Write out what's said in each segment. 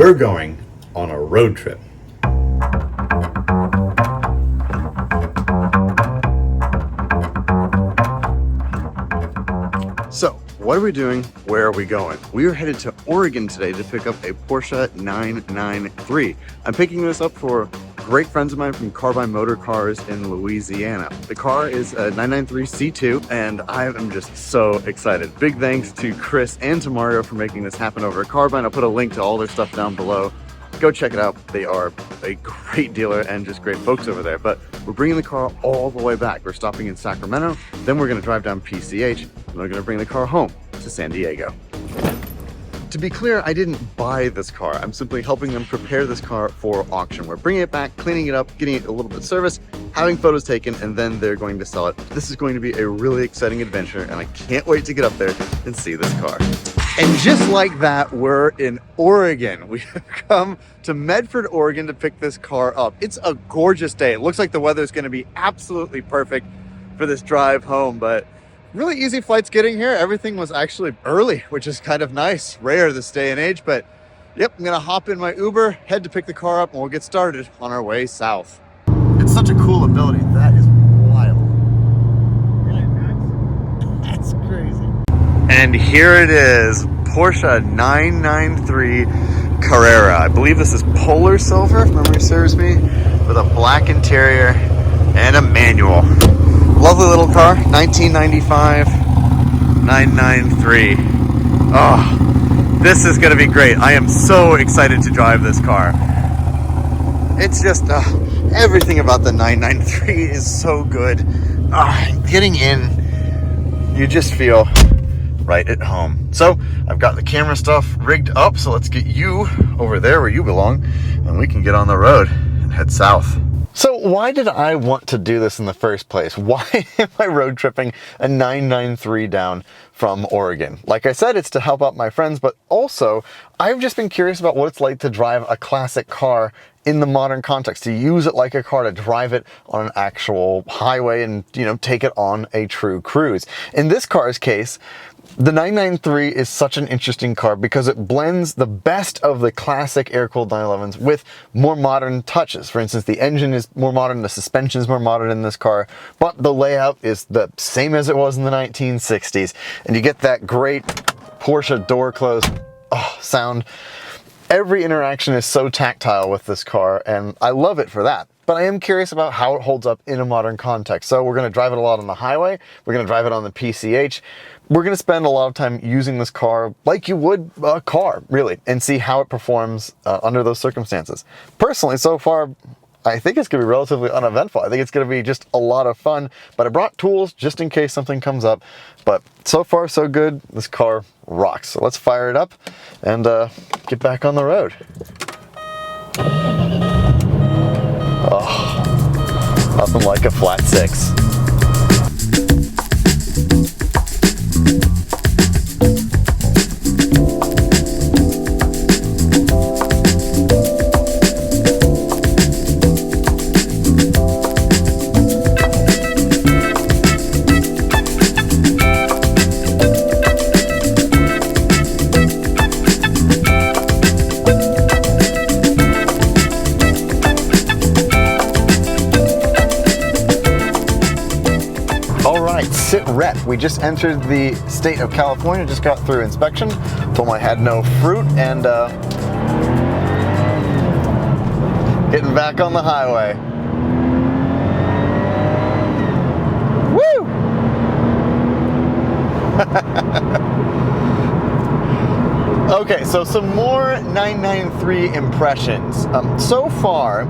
we're going on a road trip. So, what are we doing? Where are we going? We are headed to Oregon today to pick up a Porsche 993. I'm picking this up for great friends of mine from Carmel Motor Cars in Louisiana. The car is a 993 C2, and I am just so excited. Big thanks to Chris and to Mario for making this happen over at Carmel. I'll put a link to all their stuff down below. Go check it out. They are a great dealer and just great folks over there. But we're bringing the car all the way back. We're stopping in Sacramento, then we're going to drive down PCH, and we're going to bring the car home to San Diego. To be clear, I didn't buy this car. I'm simply helping them prepare this car for auction. We're bringing it back, cleaning it up, getting it a little bit serviced, having photos taken, and then they're going to sell it. This is going to be a really exciting adventure, and I can't wait to get up there and see this car. And just like that, we're in Oregon. We have come to Medford, Oregon to pick this car up. It's a gorgeous day. It looks like the weather is going to be absolutely perfect for this drive home, but really easy flights getting here. Everything was actually early, which is kind of nice. Rare this day and age, but yep, I'm gonna hop in my Uber, head to pick the car up, and we'll get started on our way south. It's such a cool ability. That is wild. That's crazy. And here it is, Porsche 993 Carrera. I believe this is polar silver, if memory serves me, with a black interior and a manual. Lovely little car, 1995 993. Oh, this is going to be great. I am so excited to drive this car. It's just everything about the 993 is so good. Getting in, you just feel right at home. So I've got the camera stuff rigged up, so let's get you over there where you belong, and we can get on the road and head south. So why did I want to do this in the first place? Why am I road tripping a 993 down from Oregon? Like I said, it's to help out my friends, but also I've just been curious about what it's like to drive a classic car in the modern context, to use it like a car, to drive it on an actual highway and, take it on a true cruise. In this car's case, the 993 is such an interesting car because it blends the best of the classic air-cooled 911s with more modern touches. For instance, the engine is more modern, the suspension is more modern in this car, but the layout is the same as it was in the 1960s. And you get that great Porsche door close sound. Every interaction is so tactile with this car, and I love it for that. But I am curious about how it holds up in a modern context. So we're going to drive it a lot on the highway. We're going to drive it on the PCH. We're going to spend a lot of time using this car like you would a car, really, and see how it performs under those circumstances. Personally, so far, I think it's going to be relatively uneventful. I think it's going to be just a lot of fun, but I brought tools just in case something comes up. But so far, so good. This car rocks. So let's fire it up and get back on the road. Oh, nothing like a flat six. Sit rep. We just entered the state of California, just got through inspection, told them I had no fruit, and getting back on the highway. Woo! Okay, so some more 993 impressions. So far,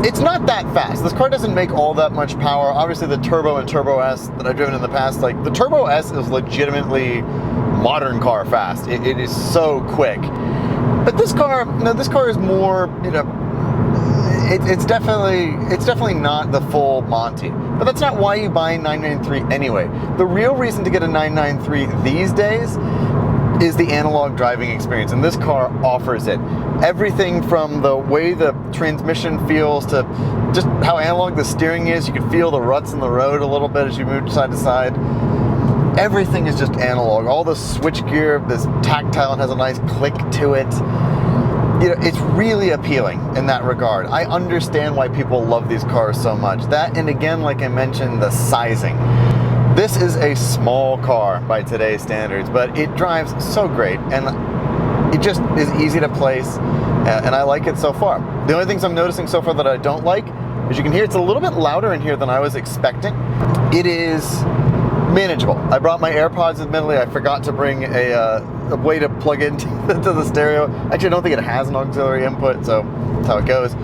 it's not that fast. This car doesn't make all that much power. Obviously the Turbo and Turbo S that I've driven in the past, like the Turbo S is legitimately modern car fast. It is so quick. But this car, no, this car is more, it's definitely not the full Monty. But that's not why you buy a 993 anyway. The real reason to get a 993 these days is the analog driving experience, and this car offers it. Everything from the way the transmission feels to just how analog the steering is. You can feel the ruts in the road a little bit as you move side to side. everything is just analog. All the switchgear is tactile and has a nice click to it. You know, it's really appealing in that regard. I understand why people love these cars so much. That, and again, like I mentioned, the sizing. This is a small car by today's standards, but it drives so great, and it just is easy to place, and I like it so far. The only things I'm noticing so far that I don't like, as you can hear, it's a little bit louder in here than I was expecting. It is manageable. I brought my AirPods, admittedly. I forgot to bring a way to plug into the stereo. Actually, I don't think it has an auxiliary input, so that's how it goes.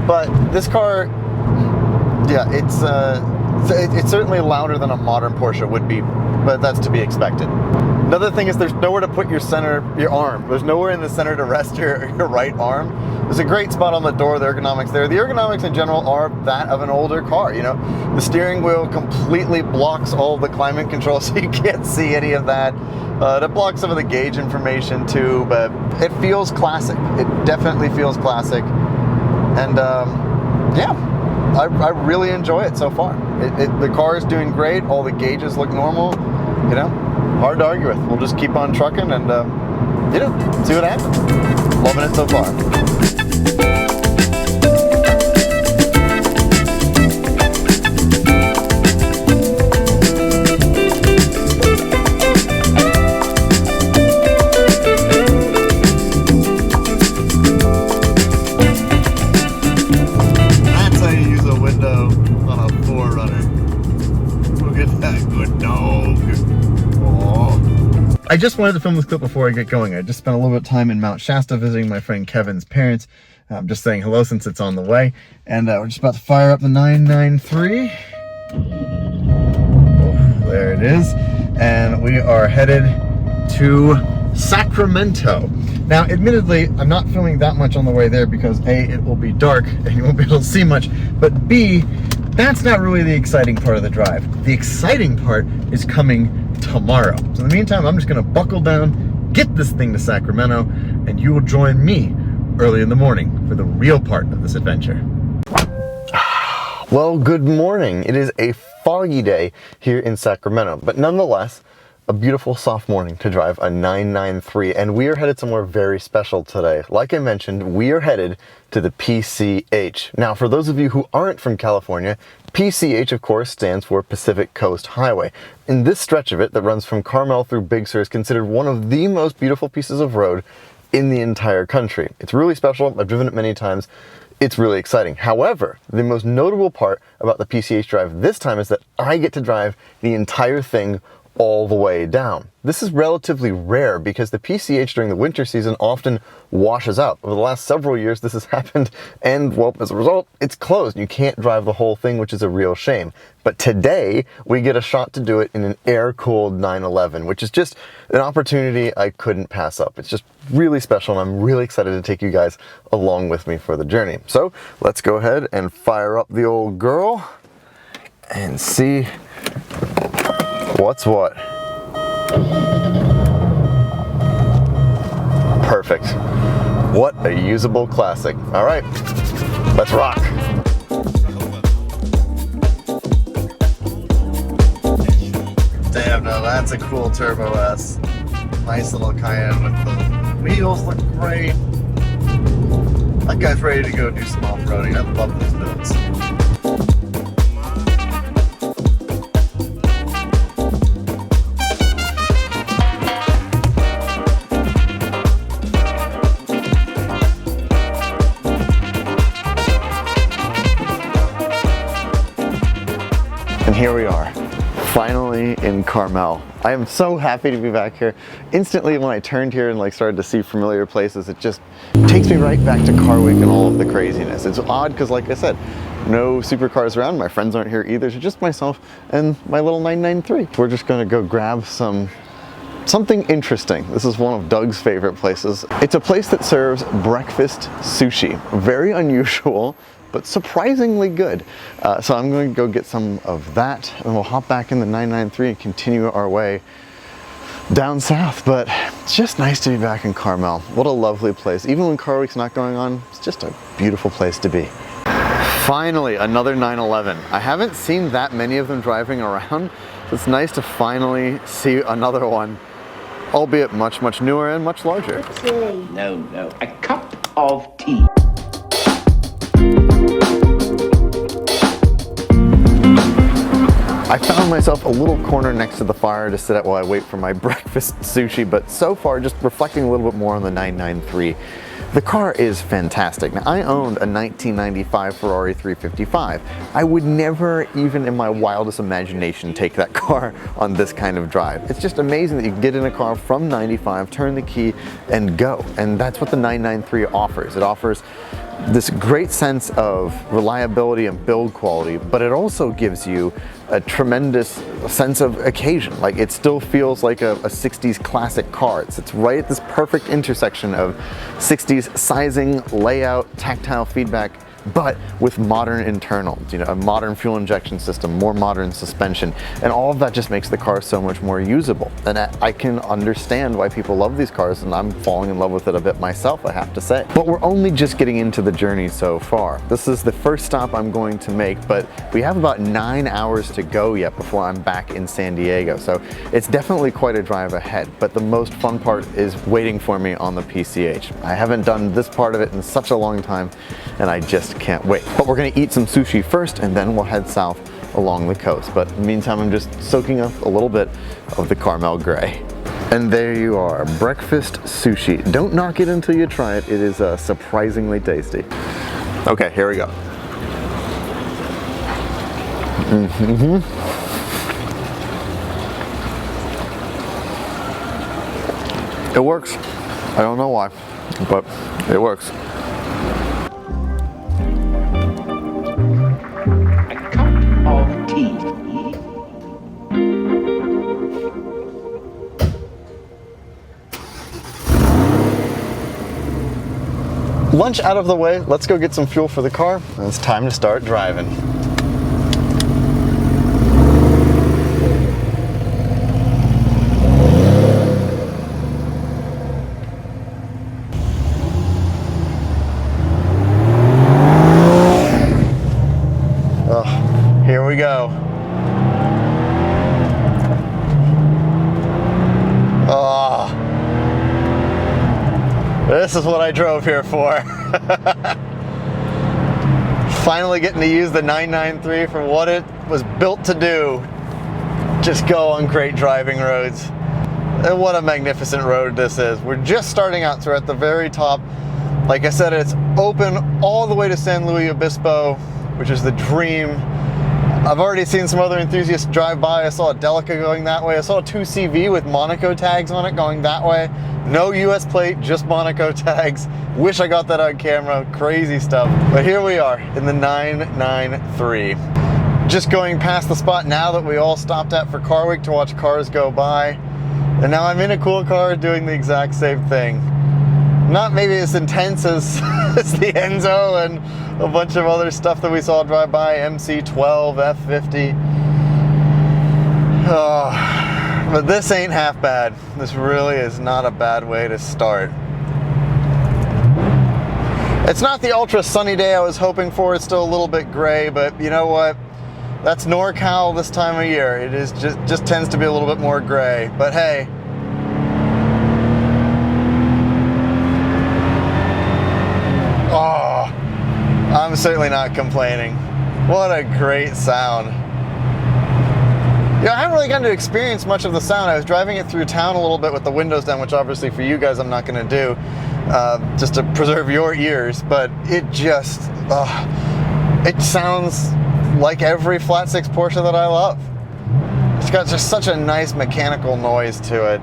But this car, yeah, it's certainly louder than a modern Porsche would be, but that's to be expected. Another thing is there's nowhere to put your arm. There's nowhere in the center to rest your right arm. There's a great spot on the door, the ergonomics there. The ergonomics in general are that of an older car, you know. The steering wheel completely blocks all the climate control, so you can't see any of that. It blocks some of the gauge information too, but it feels classic. It definitely feels classic. And yeah, I really enjoy it so far. The car is doing great. All the gauges look normal, you know. Hard to argue with. We'll just keep on trucking and, you know, see what happens. Loving it so far. That's how you use a window on a 4Runner. Look at that good dog. I just wanted to film this clip before I get going. I just spent a little bit of time in Mount Shasta visiting my friend Kevin's parents. I'm just saying hello since it's on the way. And we're just about to fire up the 993. Oh, there it is. And we are headed to Sacramento. Now, admittedly, I'm not filming that much on the way there because A, it will be dark and you won't be able to see much. But B, that's not really the exciting part of the drive. The exciting part is coming tomorrow. So in the meantime, I'm just gonna buckle down, get this thing to Sacramento, and you will join me early in the morning for the real part of this adventure. Well, good morning. It is a foggy day here in Sacramento, but nonetheless, a beautiful soft morning to drive a 993, and we are headed somewhere very special today. Like I mentioned, we are headed to the PCH. Now, for those of you who aren't from California, PCH, of course, stands for Pacific Coast Highway. And this stretch of it that runs from Carmel through Big Sur is considered one of the most beautiful pieces of road in the entire country. It's really special. I've driven it many times. It's really exciting. However, the most notable part about the PCH Drive this time is that I get to drive the entire thing all the way down. This is relatively rare because the PCH during the winter season often washes out. Over the last several years this has happened, and well, as a result, it's closed. You can't drive the whole thing, which is a real shame. But today we get a shot to do it in an air-cooled 911, which is just an opportunity I couldn't pass up. It's just really special, and I'm really excited to take you guys along with me for the journey. So let's go ahead and fire up the old girl and see what's what. Perfect. What a usable classic. All right, let's rock. Damn, no, that's a cool Turbo S. Nice little Cayenne with the wheels, look great. That guy's ready to go do some off-roading. I love those builds. And here we are, finally in Carmel. I am so happy to be back here. Instantly when I turned here and started to see familiar places, it just takes me right back to Car Week and all of the craziness. It's odd because, like I said, no supercars around. My friends aren't here either. It's just myself and my little 993. We're just gonna go grab something interesting. This is one of Doug's favorite places. It's a place that serves breakfast sushi. Very unusual, but surprisingly good. So I'm going to go get some of that, and we'll hop back in the 993 and continue our way down south. But it's just nice to be back in Carmel. What a lovely place. Even when Car Week's not going on, it's just a beautiful place to be. Finally, another 911. I haven't seen that many of them driving around. It's nice to finally see another one, albeit much, much newer and much larger. No, a cup of tea. I found myself a little corner next to the fire to sit at while I wait for my breakfast sushi, but so far just reflecting a little bit more on the 993. The car is fantastic. Now, I owned a 1995 Ferrari 355. I would never, even in my wildest imagination, take that car on this kind of drive. It's just amazing that you can get in a car from 95, turn the key, and go. And that's what the 993 offers. It offers this great sense of reliability and build quality, but it also gives you a tremendous sense of occasion. Like, it still feels like a 60s classic car. It's right at this perfect intersection of 60s sizing, layout, tactile feedback, but with modern internals, a modern fuel injection system, more modern suspension, and all of that just makes the car so much more usable. And I can understand why people love these cars, and I'm falling in love with it a bit myself, I have to say. But we're only just getting into the journey so far. This is the first stop I'm going to make, but we have about 9 hours to go yet before I'm back in San Diego. So it's definitely quite a drive ahead, but the most fun part is waiting for me on the PCH. I haven't done this part of it in such a long time, and I just can't wait. But we're gonna eat some sushi first, and then we'll head south along the coast. But in the meantime, I'm just soaking up a little bit of the Carmel Gray. And there you are, breakfast sushi. Don't knock it until you try it. It is surprisingly tasty. Okay, here we go. It works. I don't know why, but it works. Lunch out of the way, let's go get some fuel for the car. It's time to start driving. Oh, here we go. Oh. This is what I drove here for. Finally getting to use the 993 for what it was built to do. Just go on great driving roads. And what a magnificent road this is. We're just starting out, so we're at the very top. Like I said, it's open all the way to San Luis Obispo, which is the dream. I've already seen some other enthusiasts drive by. I saw a Delica going that way. I saw a 2CV with Monaco tags on it going that way. No US plate, just Monaco tags. Wish I got that on camera. Crazy stuff. But here we are in the 993. Just going past the spot now that we all stopped at for Car Week to watch cars go by. And now I'm in a cool car doing the exact same thing. Not maybe as intense as, as the Enzo and a bunch of other stuff that we saw drive by, MC12, F50. Oh, but this ain't half bad. This really is not a bad way to start. It's not the ultra sunny day I was hoping for. It's still a little bit gray, but you know what? That's NorCal this time of year. It is just tends to be a little bit more gray, but hey. Oh, I'm certainly not complaining. What a great sound. Yeah, I haven't really gotten to experience much of the sound. I was driving it through town a little bit with the windows down, which obviously for you guys I'm not going to do, just to preserve your ears, but it just, it sounds like every flat six Porsche that I love. It's got just such a nice mechanical noise to it.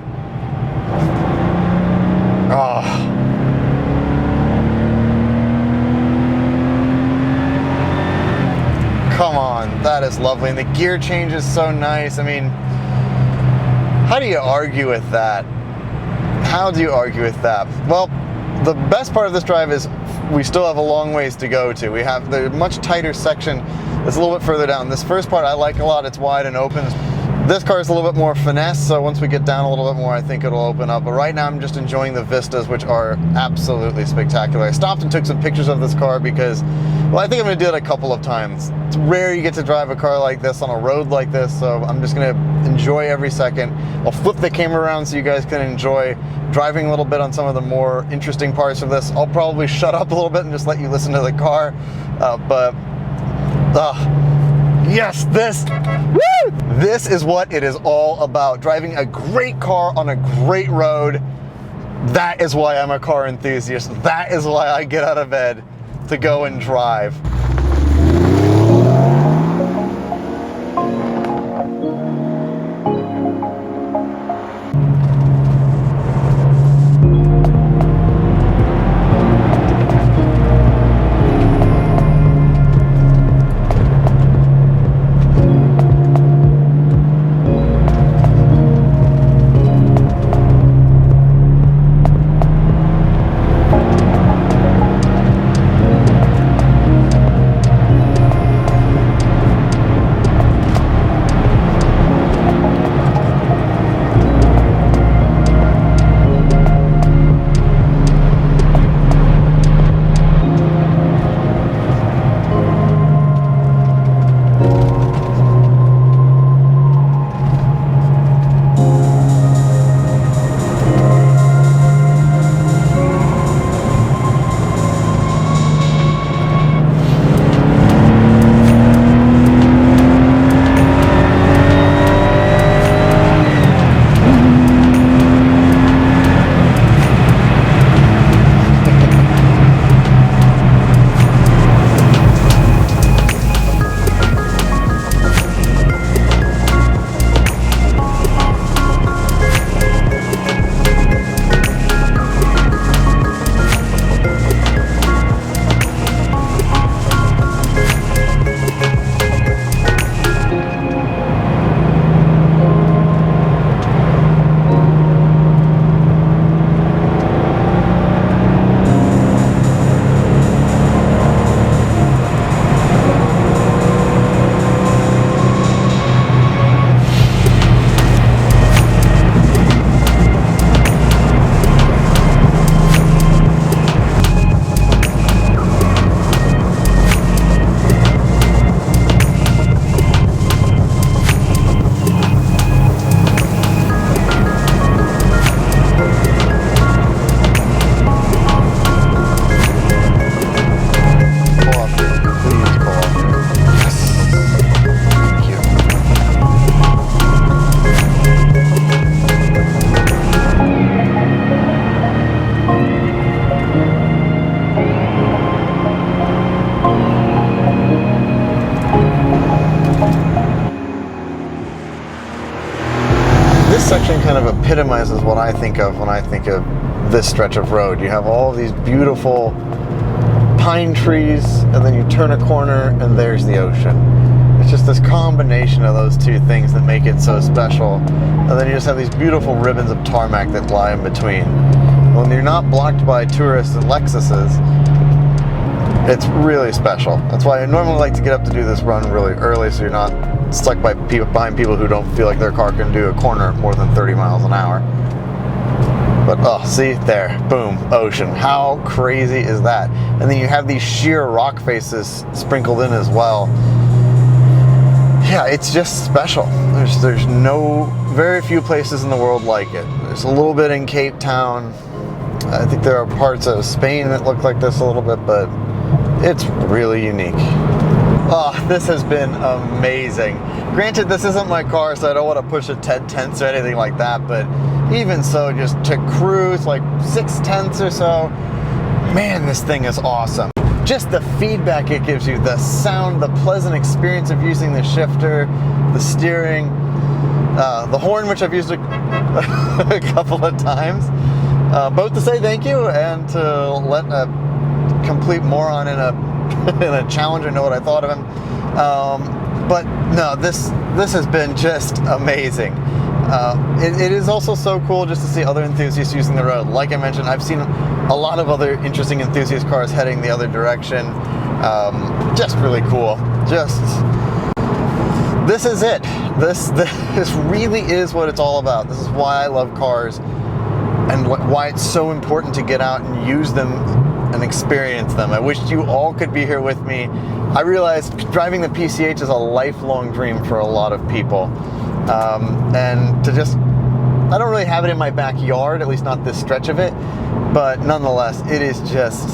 Oh. Come on, that is lovely. And the gear change is so nice. I mean, how do you argue with that? How do you argue with that? Well, the best part of this drive is we still have a long ways to go to. We have the much tighter section that's a little bit further down. This first part I like a lot. It's wide and open. This car is a little bit more finesse, so once we get down a little bit more, I think it'll open up. But right now I'm just enjoying the vistas, which are absolutely spectacular. I stopped and took some pictures of this car because Well, I think I'm going to do it a couple of times. It's rare you get to drive a car like this on a road like this, so I'm just going to enjoy every second. I'll flip the camera around so you guys can enjoy driving a little bit on some of the more interesting parts of this. I'll probably shut up a little bit and just let you listen to the car, yes, this is what it is all about. Driving a great car on a great road. That is why I'm a car enthusiast. That is why I get out of bed to go and drive. This section kind of epitomizes what I think of when I think of this stretch of road. You have all of these beautiful pine trees, and then you turn a corner and there's the ocean. It's just this combination of those two things that make it so special. And then you just have these beautiful ribbons of tarmac that lie in between. When you're not blocked by tourists and Lexuses, it's really special. That's why I normally like to get up to do this run really early, so you're not stuck by behind people who don't feel like their car can do a corner at more than 30 miles an hour. But oh, see there, boom, ocean. How crazy is that? And then you have these sheer rock faces sprinkled in as well. Yeah, it's just special. There's very few places in the world like it. There's a little bit in Cape Town. I think there are parts of Spain that look like this a little bit, but it's really unique. Oh, this has been amazing. Granted, this isn't my car, so I don't want to push it 10 tenths or anything like that, but even so, just to cruise like 6 tenths or so, man, this thing is awesome. Just the feedback it gives you, the sound, the pleasant experience of using the shifter, the steering, the horn, which I've used a couple of times, both to say thank you and to let a complete moron in a Challenger know what I thought of him. But no, this has been just amazing. It is also so cool just to see other enthusiasts using the road. Like I mentioned, I've seen a lot of other interesting enthusiast cars heading the other direction. Just really cool. This is it. This really is what it's all about. This is why I love cars and why it's so important to get out and use them and experience them. I wish you all could be here with me. I realize driving the PCH is a lifelong dream for a lot of people. And to just, I don't really have it in my backyard, at least not this stretch of it, but nonetheless, it is just,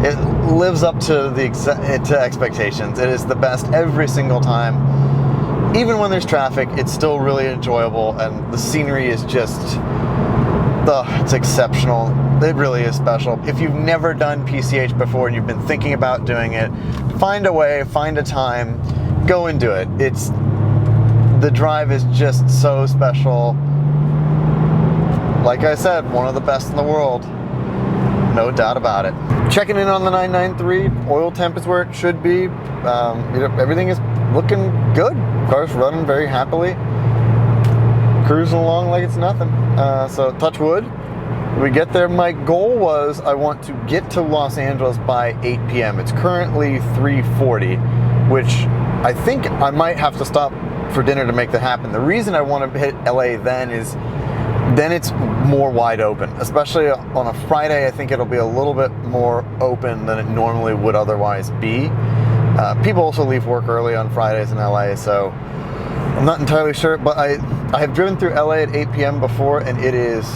it lives up to to expectations. It is the best every single time. Even when there's traffic, it's still really enjoyable, and the scenery is just, it's exceptional. It really is special. If you've never done PCH before and you've been thinking about doing it, find a way, find a time, go and do it. The drive is just so special. Like I said, one of the best in the world. No doubt about it. Checking in on the 993, oil temp is where it should be. Everything is looking good. Car's running very happily. Cruising along like it's nothing. So touch wood. We get there. My goal was I want to get to Los Angeles by 8 p.m. It's currently 3:40, which I think I might have to stop for dinner to make that happen. The reason I want to hit LA then is then it's more wide open, especially on a Friday. I think it'll be a little bit more open than it normally would otherwise be. People also leave work early on Fridays in LA, so I'm not entirely sure, but I have driven through LA at 8 p.m. before, and it is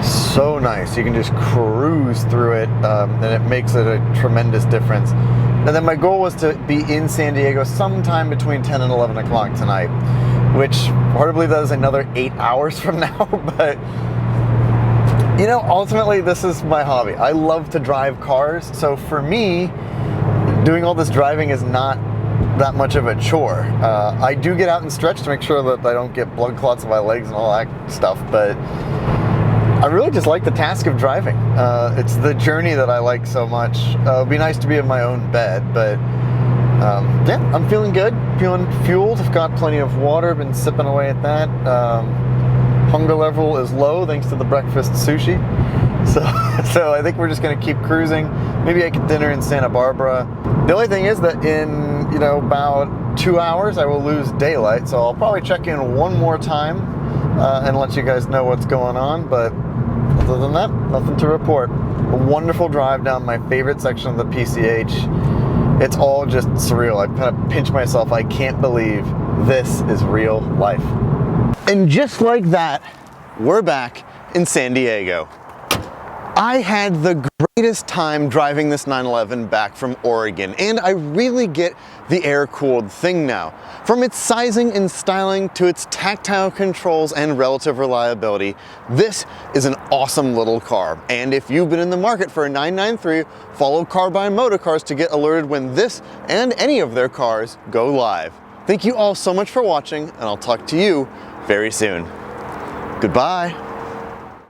so nice. You can just cruise through it, and it makes it a tremendous difference. And then my goal was to be in San Diego sometime between 10 and 11 o'clock tonight, which hard to believe that is another 8 hours from now, but you know, ultimately this is my hobby. I love to drive cars, so for me, doing all this driving is not that much of a chore. I do get out and stretch to make sure that I don't get blood clots in my legs and all that stuff, but I really just like the task of driving. It's the journey that I like so much. It'd be nice to be in my own bed, but yeah, I'm feeling good, feeling fueled. I've got plenty of water, been sipping away at that. Hunger level is low thanks to the breakfast sushi. So I think we're just gonna keep cruising. Maybe I get dinner in Santa Barbara. The only thing is that in, about 2 hours, I will lose daylight. So I'll probably check in one more time and let you guys know what's going on. But other than that, nothing to report. A wonderful drive down my favorite section of the PCH. It's all just surreal. I kind of pinch myself. I can't believe this is real life. And just like that, we're back in San Diego. I had the greatest time driving this 911 back from Oregon, and I really get the air-cooled thing now. From its sizing and styling to its tactile controls and relative reliability, this is an awesome little car. And if you've been in the market for a 993, follow Carbine Motorcars to get alerted when this and any of their cars go live. Thank you all so much for watching, and I'll talk to you very soon. Goodbye.